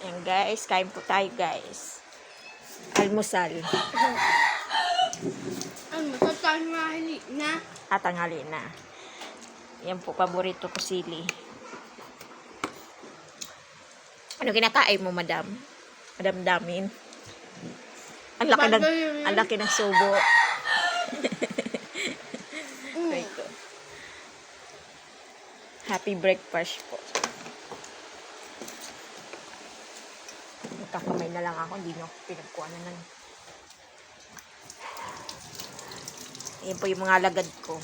Ayan guys, kain po tayo guys. Almusal. Almusal tanghali na. Tanghali na. Yan po, paborito ko sili. Ano kinakain mo, madam? Madam Damin? Ang laki ng subo. Ito. Happy breakfast po. Kakamay na lang ako, hindi nyo pinagkuha na lang. Ayan po yung mga lagad ko.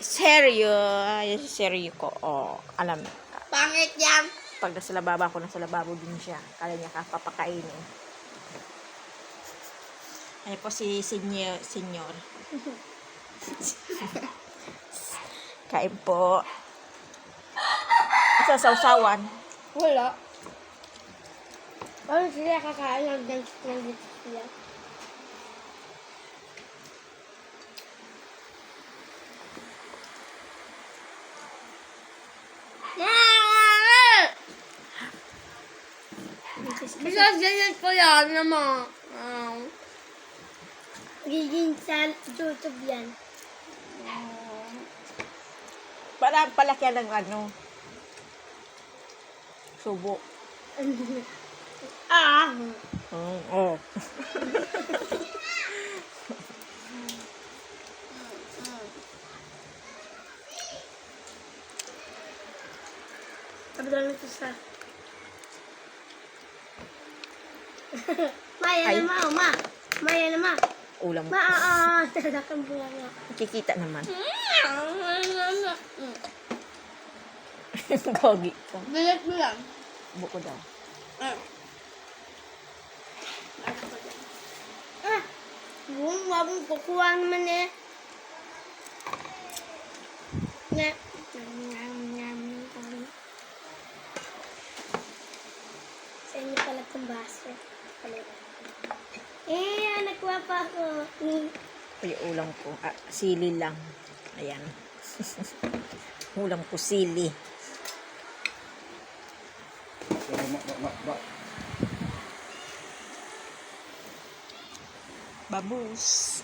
Seryo. Ayan si Seryo ko. Oh, alam. Pangit yan. Pag nasa lababo ako, nasa lababo din siya. Kala niya papakainin. Ayan po si Senyor. Kain po. Sa sausawan. Wala. Ano sila kakain ng dance sila? Bisa ganyan po yan naman. Giging sa YouTube yan. Para palakyan ng ano. Subo. Oh. Abdul ito sa. Maya Ay. naman, ma. Maya naman. Ulam. Tadakang bunga nga. Kikita naman. Gogi ka. Bilat mo lang. Buko daw. Wabong kukuha naman eh. Nga. Sa inyo pala itong baso. Nagkuha pa ako. Ay, ulam ko. Sili lang. Ayan. Ulam ko sili. Babus.